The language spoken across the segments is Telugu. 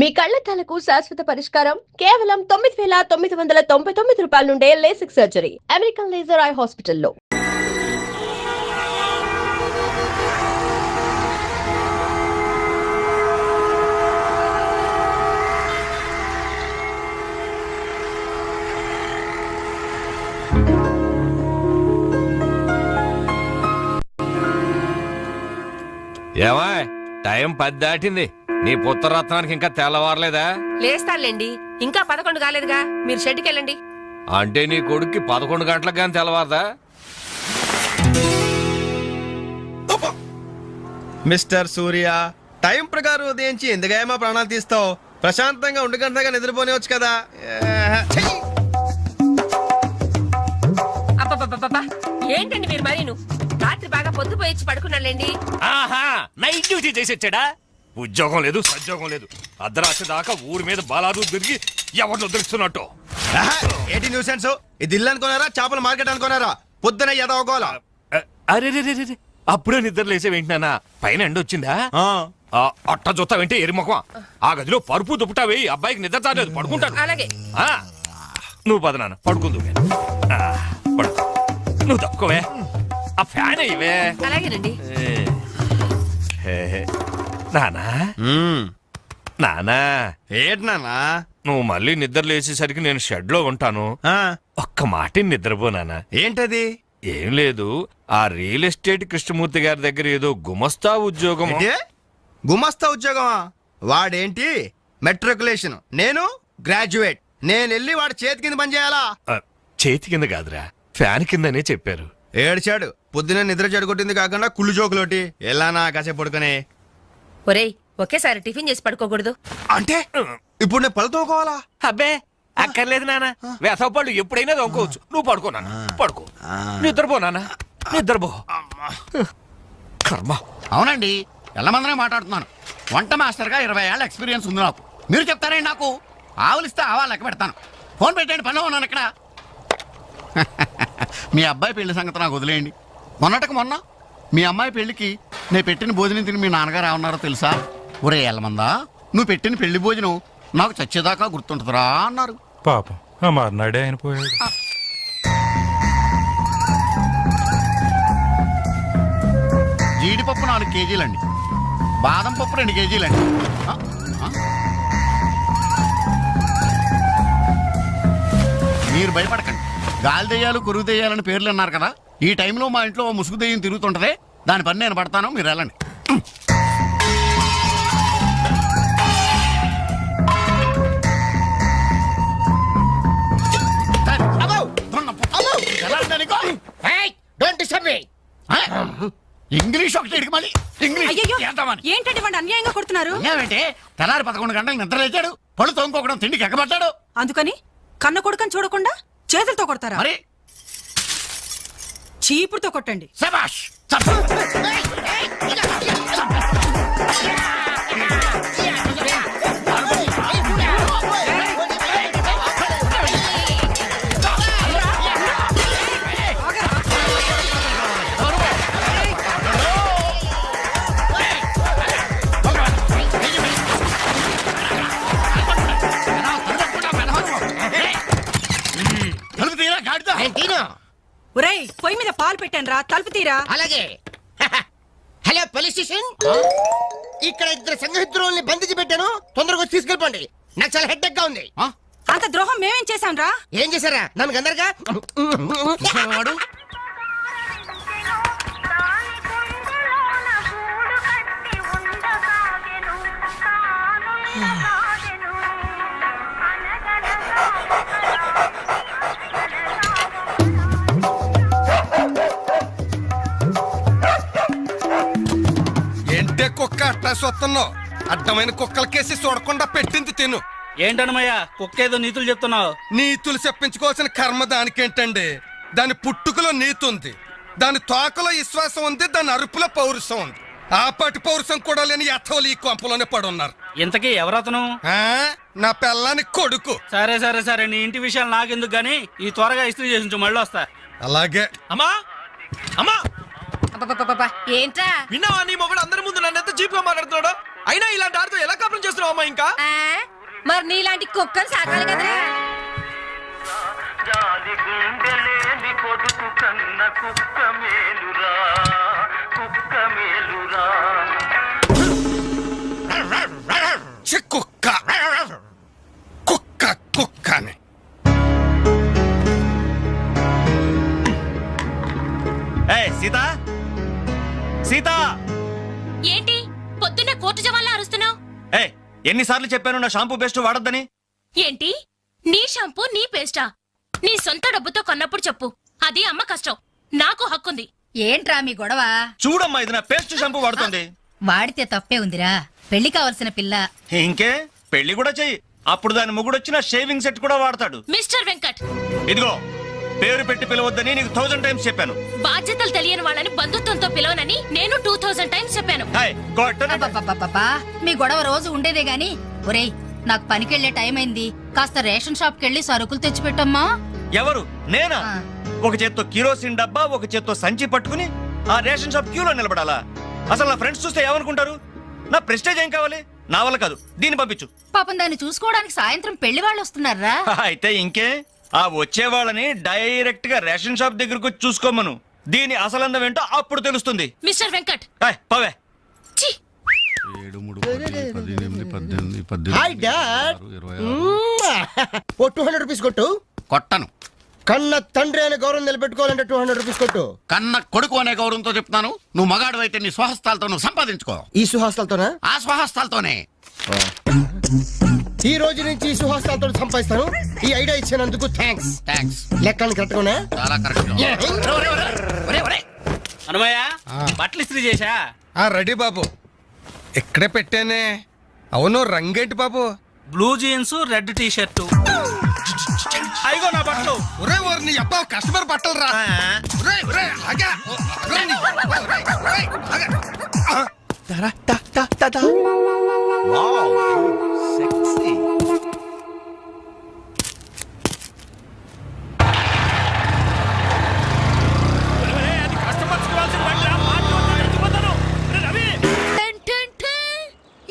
మీ కళ్లద్దాలకు శాశ్వత పరిష్కారం కేవలం 9,999 రూపాయల నుండే LASIK surgery American laser eye హాస్పిటల్లో. ఏమా టైం 10 దాటింది. నీ పుత్రరత్నానికి ఇంకా తెల్లవారలేదా? లేస్తానులేండి, ఇంకా 11 కాలేదుగా. మీరు షెడ్కి వెళ్ళండి. అంటే నీ కొడుక్కి 11 గంటలకు కానీ తెల్లవారదా? మిస్టర్ సూర్య, టైం ప్రకారం ఉదయించి ఎందుకమ్మా ప్రాణాలు తీస్తావు? ప్రశాంతంగా గంటగా నిద్రపోనివచ్చు కదా. అబ్బబ్బబ్బబ్బా, ఏంటండి మీరు మరీను? రాత్రి బాగా పొద్దుపోయి పడుకున్నాళ్ళండి. ఆహా, నైట్ డ్యూటీ చేసొచ్చాడా? ఉద్యోగం లేదు, సద్యోగం లేదు. అర్ధరాత్రి దాకా ఊరి మీద బలాదు తిరిగి ఎవరిని వదిలిస్తున్నట్టు. ఏంటి న్యూసెన్స్? ఇది ఇల్లు అనుకున్నారా, చేపల మార్కెట్ అనుకున్నారా? పొద్దున ఎదవగోలా. అరే అప్పుడే నిద్ర లేసేవేంటినా? పైన ఎండ వచ్చిందా? అట్ట చూస్తావేంటి ఎరిముఖం? ఆ గదిలో పరుపు దుప్పటావి. అబ్బాయికి నిద్ర చాలేదు, పడుకుంటాడు. అలాగే నువ్వు పద నాన్న, పడుకుందు. పడుకో, నువ్వు తప్పుకోవే. ఆ ఫ్యాన్ అయ్యవే. అలాగేనండి. నానా నానా, ఏంటి నాన్నా? నువ్వు మళ్ళీ నిద్ర లేచేసరికి నేను షెడ్ లో ఉంటాను. ఒక్క మాట నిద్రపోనానా. ఏంటది? ఏం లేదు, ఆ రియల్ ఎస్టేట్ కృష్ణమూర్తి గారి దగ్గర ఏదో గుమస్తా ఉద్యోగం. గుమస్తా ఉద్యోగమా? వాడేంటి మెట్రికులేషన్, నేను గ్రాడ్యుయేట్. నేను వెళ్ళి వాడి చేతి కింద పని చేయాలా? చేతి కింద కాదురా, ఫ్యాన్ కిందనే చెప్పారు. ఏడ్చాడు. పొద్దునే నిద్ర చెడగొట్టింది కాకుండా కుళ్ళు జోకులోటి. ఎలానా కాసేపు పడుకునే. ఒరేయ్, ఒకేసారి టిఫిన్ చేసి పడుకోకూడదు. అంటే ఇప్పుడు నేను పళ్ళతోకోవాలా? అబ్బే అక్కర్లేదు నాన్న, వేసవ పళ్ళు ఎప్పుడైనా దొంగకోవచ్చు. నువ్వు పడుకో నాన్న, పడుకో. నిద్రపో నాన్న, నిద్రపో. కర్మ. అవునండి, ఎల్లమందనే మాట్లాడుతున్నాను. వంట మాస్టర్గా 20 ఏళ్ళ ఎక్స్పీరియన్స్ ఉంది నాకు. మీరు చెప్తారండి నాకు? ఆవులిస్తే ఆవా లెక్క పెడతాను. ఫోన్ పెట్టండి, పనిలో ఉన్నాను ఇక్కడ. మీ అబ్బాయి పెళ్లి సంగతి నాకు వదిలేయండి. మొన్నటికి మొన్న మీ అమ్మాయి పెళ్లికి నేను పెట్టిన భోజనం తిని మీ నాన్నగారు ఏమన్నారో తెలుసా? ఒరే ఎల్లమందా, నువ్వు పెట్టిన పెళ్లి భోజనం నాకు చచ్చేదాకా గుర్తుంటుందిరా అన్నారు. పాపం ఆ మర్నాడే ఆయన పోయాడు. జీడిపప్పు 4 కేజీలండి, బాదం పప్పు 2 కేజీలండి. మీరు భయపడకండి. గాలి దెయ్యాలు, కొరుగు దెయ్యాలని పేర్లు అన్నారు కదా. ఈ టైంలో మా ఇంట్లో ముసుగు దెయ్యం తిరుగుతుంటదే, దాని పని నేను పడతాను, మీరు వెళ్ళండి. ఇంగ్లీష్ ఒకటి మళ్ళీ ఏంటంటే వాడు అన్యాయంగా కొడుతున్నారు. ఏమంటే తెల్లారి 11 గంటలకు నిద్ర లేచాడు, పళ్ళు తోముకోవడం, తిండికి ఎక్కబడ్డాడు. అందుకని కన్న కొడుకని చూడకుండా చేతులతో కొడతారా? మరి చీపుడుతో కొట్టండి. శభాష్. ఒరేయ్, పొయ్యి మీద పాలు పెట్టాను రా, తలుపు తీరా. అలాగే. హలో పోలీస్ స్టేషన్, ఇక్కడ 2 సంఘహితుల్ని బంధించి పెట్టాను, తొందరగా వచ్చి తీసుకెళ్ళిపోండి. నాకు చాలా హెడ్డెక్ గా ఉంది. అంత ద్రోహం మేమేం చేశాం రా? ఏం చేశారా? నన్ను అందరుగా వాడు ఏంటే కుక్క అట్లా సొత్తున్నావు? అడ్డమైన కుక్కలకేసి చూడకుండా పెట్టింది తిను. ఏంటన్నమయ్యా, కుక్కేదో నీతులు చెప్తున్నావు? నీతులు చెప్పించుకోవాల్సిన కర్మ దానికేంటండి? దాని పుట్టుకలో నీతి ఉంది, దాని తోకలో విశ్వాసం ఉంది, దాని అరుపులో పౌరుషం ఉంది. ఆపాటి పౌరుషం కూడా లేని యథోలు ఈ కొంపలోనే పడున్నారు. ఇంతకీ ఎవరతను? నా పెళ్ళానికి కొడుకు. సరే సరే సరే, నీ ఇంటి విషయాలు నాకెందుకు గానీ ఈ త్వరగా ఇస్త్రీ చేసి మళ్ళీ వస్తా. అలాగే. అమ్మా అమ్మా అబ్బబ్బబ్బబ్బబ్బా, ఏంట్రా విన్నావా నీ మొగుడు అందరి ముందు నన్ను ఎంత చీప్ గా మాట్లాడుతున్నాడు. అయినా ఇలాంటి ఆడితో ఎలా కాపురం చేస్తున్నావు అమ్మా ఇంకా? ఆ, మరి నీలాంటి కుక్కను సాకాలి కదరా. ఛీ, కుక్క కుక్క కుక్కని. సీత సీత ఏంటి పొద్దున్న కోర్టు జవాన్లా అరుస్తున్నావు? ఎన్నిసార్లు చెప్పాను నా షాంపూ బెస్ట్ వాడొద్దని? ఏంటి నీ షాంపూ నీ పేస్టా? నీ సొంత డబ్బుతో కొన్నప్పుడు చెప్పు, అది అమ్మ కష్టం, నాకు హక్కుంది. ఏంట్రా మీ గొడవ? చూడమ్మా ఇది నా పేస్ట్ షాంపూ వాడుతుంది. వాడితే తప్పే ఉందిరా, పెళ్లి కావలసిన పిల్ల. ఇంకే పెళ్లి కూడా చెయ్యి, అప్పుడు దాని మొగుడు వచ్చిన షేవింగ్ సెట్ కూడా వాడతాడు. మిస్టర్ వెంకట్, ఇదిగో పేరు పెట్టి పిలవద్దని నీకు 1000 టైమ్స్ చెప్పాను. బాధ్యతలు తెలియని వాళ్ళని బంధుత్వంతో పిలవనని నేను 2000 టైమ్స్ చెప్పాను. అబ్బబ్బబ్బబ్బబ్బా, మీ గొడవ రోజు ఉండేదే గాని. ఒరేయ్, నాకు పనికెళ్లే టైం అయింది, కాస్త రేషన్ షాప్ కెళ్ళి సరుకులు తెచ్చిపెట్టమ్మా. ఎవరు? నేనా? ఆ. ఒక చేత్తో కిరోసిన్ డబ్బా, ఒక చేత్తో సంచి పట్టుకుని ఆ రేషన్ షాప్ క్యూలో నిలబడాలా? అసలు నా ఫ్రెండ్స్ చూస్తే ఏమనుకుంటారు? నా ప్రెస్టేజ్ ఏం కావాలి? నా వల్ల కాదు, దీన్ని పంపించు. పాపం దాన్ని చూసుకోవడానికి సాయంత్రం పెళ్లి వాళ్ళు వస్తున్నారా? అయితే ఇంకే ఆ వచ్చే వాళ్ళని డైరెక్ట్ గా రేషన్ షాప్ దగ్గరకు వచ్చి చూసుకోమను. దీని అసలందం ఏంటో అప్పుడు తెలుస్తుంది. మిస్టర్ వెంకట్, పవే ఛీ! 7, 3, 10, 18, 18, హాయ్ డాడ్. 20. ఓ 200 రూపీస్ కొట్టు. కొట్టను. కన్న తండ్రి అనే గౌరవం నిలబెట్టుకోవాలంటే 200 రూపీస్ కొట్టు. కన్న కొడుకు అనే గౌరవంతో చెప్తున్నాను. నువ్వు మగాడు అయితే నీ స్వహస్తాలతో నువ్వు సంపాదించుకో. ఈ సుహాస్తాలతోనా? ఆ స్వహస్తాలతోనే. ఈ రోజు నుంచి ఈ సుహాస్తాలతో సంపాదిస్తాను. ఈ ఐడియా ఇచ్చినందుకు థ్యాంక్స్. థ్యాంక్స్. లెక్కలు కరెక్ట్గానే? చాలా కరెక్ట్. అనుమయ్య బట్టలు ఇస్త్రీ చేశా? రెడీ బాబు, ఇక్కడే పెట్టానే. అవును, రంగేంటి బాబు? Blue jeans, red T shirt. అయిగో నా బట్టలు. ఒరే ఒరే, నీ అబ్బా కస్టమర్ బట్టలు రా. ఒరే ఒరే, ఆగా. ఒరే, నీ అబ్బా, ఒరే, ఒరే, ఆగా. దరా, దా, దా, దా, దా.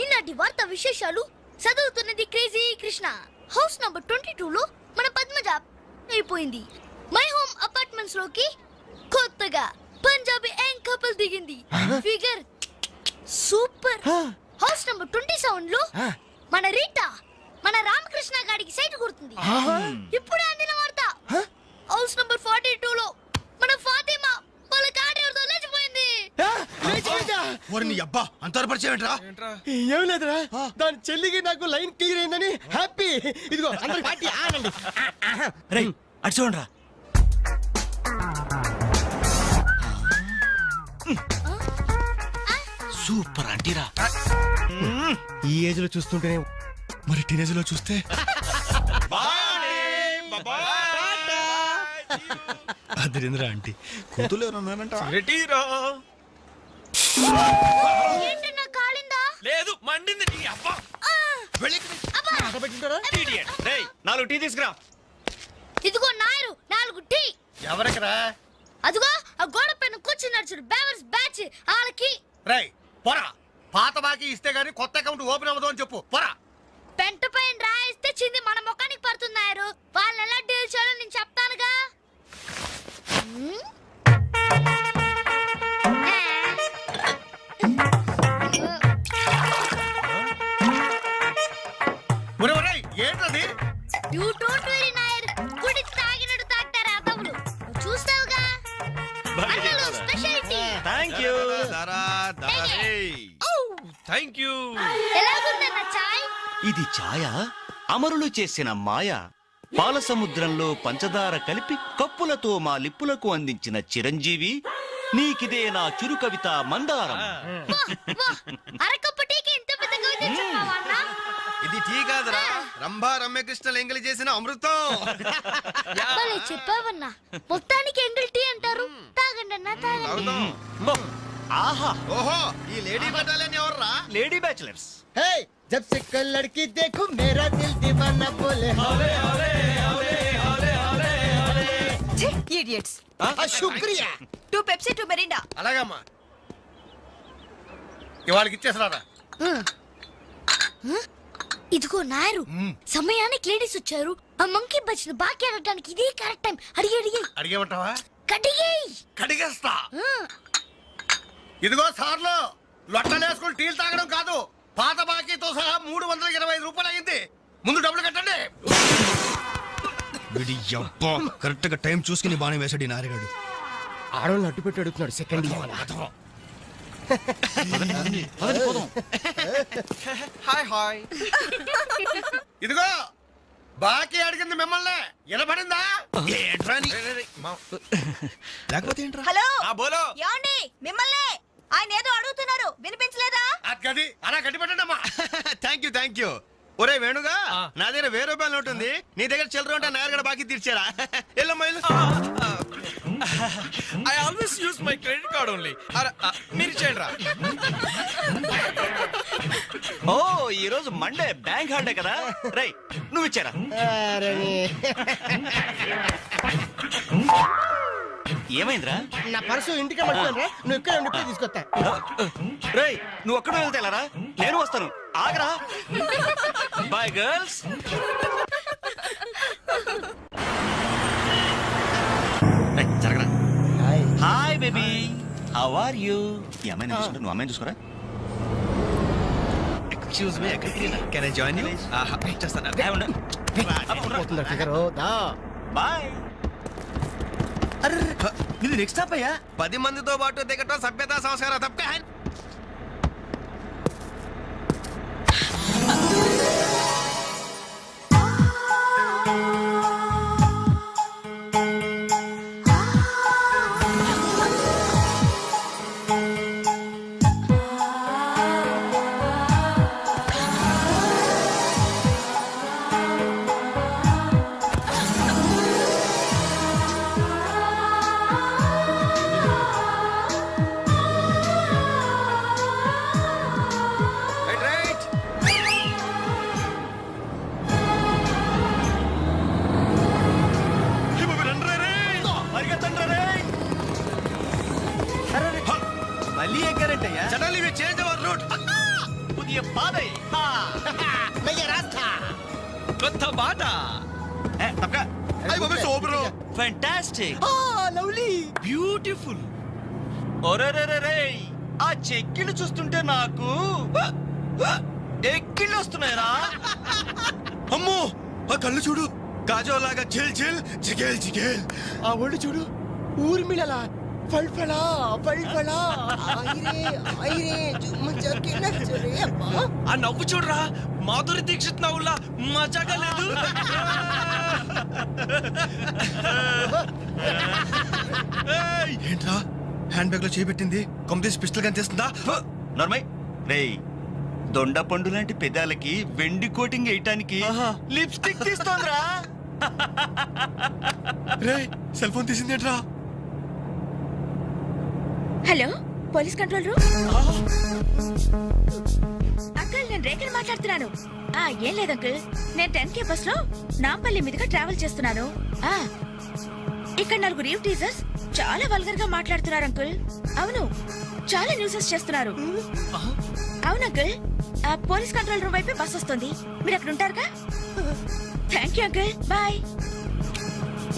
ఈనాటి వార్తా విశేషాలు చదువుతున్నది క్రేజీ కృష్ణ. హౌస్ నంబర్ 22 లో మన పద్మజ అయిపోయింది. మై హోమ్ అపార్ట్మెంట్స్ లోకి కొత్తగా పంజాబీ యాంగ్ కపుల్ దిగింది. Figure super. హౌస్ నంబర్ 27 లో మన రీటా మన రామకృష్ణ గారికి సైట్ కొడుతుంది. ఇప్పుడే అందిన వార్త. హౌస్ నంబర్ 42 లో మన ఫాతిమా వాళ్ళ కాడేరుతో లేచిపోయింది. నీ అబ్బా అంతవరకు పరిచయం ఏంట్రా? ఏం లేదురా, దాని చెల్లికి నాకు లైన్ క్లియర్ అయిందని హ్యాపీ. ఇదిగో అందరికి పార్టీ ఆనండి. రేయ్ అటు చూడరా. సూపర్ అంటీరా. ఈ ఏజ్ లో చూస్తుంటేనే మరి టీనేజ్ లో చూస్తే అదిరింద్రా ఆంటీ. కూతురు ఎవరన్నారంట? ఏంటి నా కాలిందా? లేదు, మండింది నీ అబ్బా. Idiot. రేయ్ 4 టీ తీసుకురా. ఇదిగో నాయరు 4 టీ. ఎవరికరా? అదిగో ఆ గోడ పైన కూర్చున్నాడు చూడు, బేవర్స్ బ్యాచ్ వాళ్ళకి. రేయ్ పోరా, పాత బాకీ ఇస్తే గానీ కొత్త అకౌంట్ ఓపెన్ అవ్వదు అని చెప్పు. పోరా. పెంట పైన రాయిస్తే చింది మన ముఖానికి పడుతున్నారు. వాళ్ళు ఎలా డీల్ చేయాలో నేను చెప్తానుగా. ఏంటది? యు డోంట్ వరీ నాయర్, గుడి తాగినట్టు తాగుతారు ఆ తమ్ముడు. చూస్తావుగా అన్నలు స్పెషాలిటీ. థాంక్యూ. Thank you. ఎలాగుందన్న చాయ్? ఇది ఛాయ అమరులు చేసిన మాయ. పాల సముద్రంలో పంచదార కలిపి కప్పులతో మా లిప్పులకు అందించిన చిరంజీవి, నీకిదే నా చిరు కవిత మందారం. అరకప్పు టీకి ఇంత పెద్ద కవిత చెప్పావా అన్న? ఇది టీ కాదురా, రంభా రమ్యకృష్ణ ఎంగిలి చేసిన అమృతం. భలే చెప్పావన్నా. మొత్తానికి ఎంగిల్ టీ అంటారు. తాగండి అన్న, తాగండి. ఆహా, ఓహో, ఈ లేడీ బటాలియన్ ఎవర్రా? Lady bachelors. హే, జబ్ సే కల్ లడ్కీ దేఖో మేరా దిల్ దీవానా బోలే హౌలే హౌలే హౌలే హౌలే హౌలే. ఇడియట్స్. శుక్రియా. 2 పెప్సీ 2 మెరిండా. అలాగమ్మా ఇవాళకి ఇచ్చేసరాదా. ఇదిగో నాయరు, సమయానికి లేడీస్ వచ్చారు. ఆ మంకీ బచ్చిన బాకీ అడగడానికి ఇదే కరెక్ట్ టైం. అడిగి అడిగేమంటావా? కడిగేయ్. కడిగేస్తా. ఇదిగో సార్లు, లొట్టలేసుకుని టీలు తాగడం కాదు, పాత బాకీతో సహా 325 రూపాయలు అయింది. ముందు డబ్బులు కట్టండి. కరెక్ట్ గా టైం చూసుకుని బాగానే వేసాడు ఈ నారిగాడు. ఆడవాళ్ళని అడ్డు పెట్టి అడుగుతున్నాడు. సెకండ్ హాయ్ ఇదిగో బాకీ అడిగింది మిమ్మల్ని, వినపడిందా? లేకపోతే ఏంట్రా? హలో బోలో. యాండి మిమ్మల్ని ఆయన ఏదో అడుగుతున్నారు, వినిపించలేదా? గది అలా గట్టి పెట్టండి అమ్మా. Thank you. ఒరే వేణుగా, నా దగ్గర 1000 రూపాయలు నోట్ ఉంది, నీ దగ్గర చిల్లర ఉంటే నాయర్ బాకీ తీర్చారా? Yellamma I always use my credit card only. మీరు చేయండి. ఓ ఈ రోజు మండే, బ్యాంక్ హాలిడే కదా. రై నువ్వు ఇచ్చారా? ఏమైందిరా? నా పర్సు ఇంటికే పట్టుకోరా, నువ్వు ఇక్కడ ఉండి ఇప్పుడే తీసుకొస్తా. రేయ్ నువ్వు ఒక్కడే వెళ్తేలారా? నేను వస్తాను, ఆగరా. Bye girls. జరగరా. Hi baby, how are you? ఈ అమ్మాయిని చూసుకుంటా, నువ్వు అమ్మాయిని చూసుకోరా. Excuse me, can I join you? పోతుందా ఫిగర్? దా బాయ్. ఇది నెక్స్ట్ స్టాప్ అయ్యా. 10 మందితో పాటు దిగటం సభ్యత సంస్కారం తప్ప. మళ్ళీ ఎక్కారంటే suddenly we change our route. పుదియ పాదై కొత్త బాట. Fantastic, lovely, beautiful. ఒరేరేరే, ఆ చెక్కిళ్ళు చూస్తుంటే నాకు ఎక్కిళ్ళు వస్తున్నాయరా. అమ్మో ఆ కళ్ళు చూడు, కాజోలాగా చిల్ చిల్ జిగేల్ జిగేల్. ఆ ఒళ్ళు చూడు, ఊర్మిళలా ఫల్ఫలా ఫల్ఫలా. ఐరే ఐరే జుమ్మజకి నచ్చరే అబ్బా. ఆ నవ్వు చూడరా, మాధురి దీక్షిత్ నవ్వులా మజాగా లేదు. ఏంట్రా హ్యాండ్ బ్యాగ్ లో చేపెట్టింది? కొమ్మదేసి పిస్టల్ కనిపిస్తుందా? నార్మల్. రేయ్ దొండ పండు లాంటి పెదాలకి వెండి కోటింగ్ వేయటానికి లిప్స్టిక్ తీస్తోందిరా. రేయ్ సెల్ ఫోన్ తీసిందేంట్రా? Hello, police control room. Uncle, నేను రేఖని మాట్లాడుతున్నాను. ఏం లేదు అంకుల్, నేను 10K బస్ లో నాంపల్లి మీదుగా ట్రావెల్ చేస్తున్నాను. ఇక్కడ 4 రీవ్ టీజర్స్ చాలా వల్గర్ గా మాట్లాడుతున్నారు అంకుల్. అవును, చాలా న్యూసెస్ చేస్తున్నారు. అవును అంకుల్, పోలీస్ కంట్రోల్ రూమ్ వైపే బస్ వస్తుంది. మీరు అక్కడ ఉంటారుగా? Thank you uncle, bye.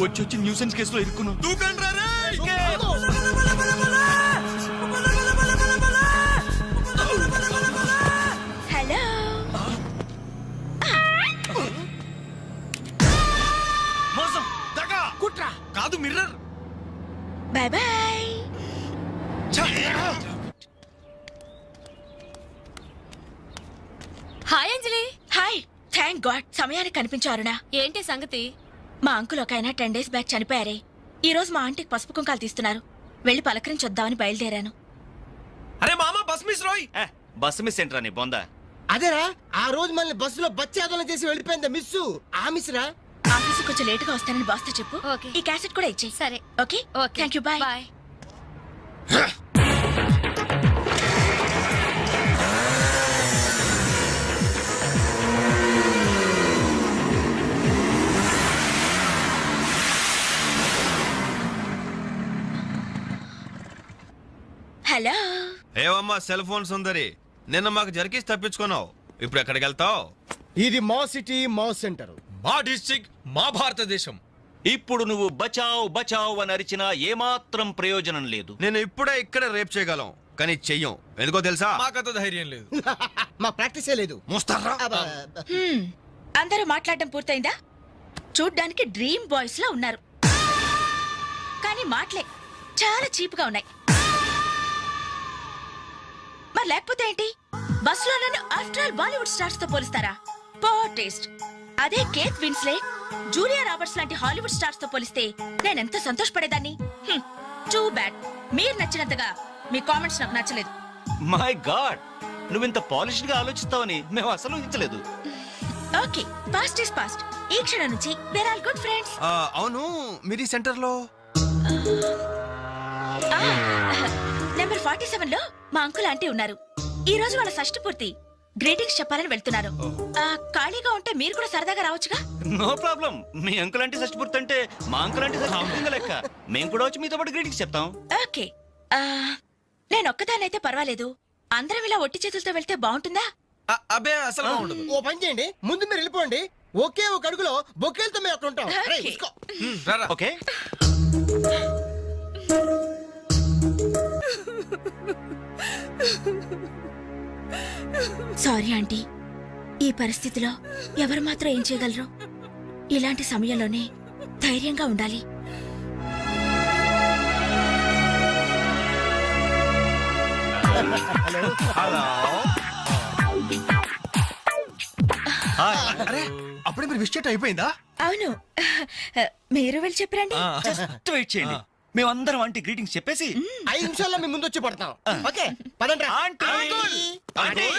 వచ్చి న్యూసెన్స్ కేసులో ఇరుక్కున్నావు. హలో, మోసం, దగా, కుట్ర కాదు, mirror. Bye bye. Hi Anjali. Hi, thank God సమయానికి కనిపించారునా. ఏంటి సంగతి? మా అంకుల్ ఒక ఆయన 10 days బ్యాక్ చనిపోయారే. ఈ రోజు మా ఆంటీకి పసుపు కుంకాలు తీస్తున్నారు. వెళ్ళి పలకరించొద్దామని బయలుదేరాను. అరే మామ, బస్ మిస్ రోయ్. బస్ మిస్ ఏంట్రా నీ బొందా? అదేరా, ఆ రోజు మనల్ని బస్సులో బచ్చాదోళన చేసి వెళ్ళిపోయింది మిస్సు. ఆ మిస్ రా. ఆఫీస్ కొంచెం లేటుగా వస్తానని బాస్తో చెప్పు. ఈ క్యాసెట్ కూడా ఇచ్చేయి. సరే, okay. Thank you, bye bye. ఏవమ్మా సెల్ ఫోన్ సుందరి, నిన్న మాకు జరికేసి తప్పించుకున్నావు, ఇప్పుడు ఎక్కడికి వెళ్తావు? ఇది మా సిటీ మా సెంటర్. మా డిస్ట్రిక్ట్ మా భారతదేశం. ఇప్పుడు నువ్వు బచావ్ బచావ్ అని అరిచినా ఏమాత్రం ప్రయోజనం లేదు. నేను ఇప్పుడే ఇక్కడ రేప్ చేయగలం, కానీ చెయ్యం. ఎందుకో తెలుసా? మాకంత ధైర్యం లేదు. మా ప్రాక్టీసే లేదు. మోస్తారా? అందరూ మాట్లాడడం పూర్తయిందా? చూడ్డానికి డ్రీమ్ బాయ్స్ లా ఉన్నారు, కానీ మాటలే చాలా చీప్ గా ఉన్నాయి. మరి లేకపోతే ఏంటి? బస్ లో నన్ను ఆఫ్టర్ ఆల్ బాలీవుడ్ స్టార్స్ తో పోలిస్తారా? Poor taste. అదే కేత్ విన్స్లెట్, జూలియా రాబర్ట్స్ లాంటి హాలీవుడ్ స్టార్స్ తో పోలిస్తే నేనెంత సంతోషపడేదాన్ని. Too bad. మీరు నచ్చినంతగా మీ కామెంట్స్ నాకు నచ్చలేదు. మై గాడ్, నువ్వింత పాలిష్డ్ గా ఆలోచిస్తావని మేము అసలు ఊహించలేదు. Okay, past is past. ఈ క్షణం నుంచి వేర్ ఆల్ గుడ్ ఫ్రెండ్స్. అవును, మీరు ఈ సెంటర్ లో నెంబర్ 47 లో మా అంకుల్ ఆంటీ ఉన్నారు. ఈ రోజు వాళ్ళ షష్ఠి పూర్తి. గ్రీటింగ్స్ చెప్పాలని వెళ్తున్నారు. ఖాళీగా ఉంటే మీరు కూడా సరదాగా రావచ్చుగా. No problem. మీ అంకుల్ అంటే షష్టిపూర్తి అంటే మా అంకుల్ అంటే షష్టిపూర్తి లెక్క. మేము కూడా వచ్చి మీతో పాటు గ్రీటింగ్స్ చెప్తాం. ఓకే, నేను ఒక్కదానైతే పర్వాలేదు. అందరం ఇలా ఒట్టి చేతులతో వెళ్తే బాగుంటుందా? అబ్బే అసలు ఉండదు. ఓ పని చేయండి, ముందు మీరు వెళ్ళిపోండి. ఒకే ఒక అడుగులో బొక్కేలతో మేము అక్కడ ఉంటాం. రేయ్, ఓకే. ఉస్కో. ఓకే. సారీ ఆంటీ, ఈ పరిస్థితిలో ఎవరు మాత్రం ఏం చేయగలరు? ఇలాంటి సమయంలోనే ధైర్యంగా ఉండాలి. అరే అప్పుడే మీరు విష్ అయిపోయిందా? అవును, మీరు వెళ్ళి చెప్పరండి. జస్ట్ వెయిట్ చేయండి, మేమందరం ఆంటీ గ్రీటింగ్స్ చెప్పేసి 5 నిమిషాల్లో మీ ముందు వచ్చి పడతాం. ఓకే, పదండి రా. ఆంటీ! అంకుల్! ఆంటీ!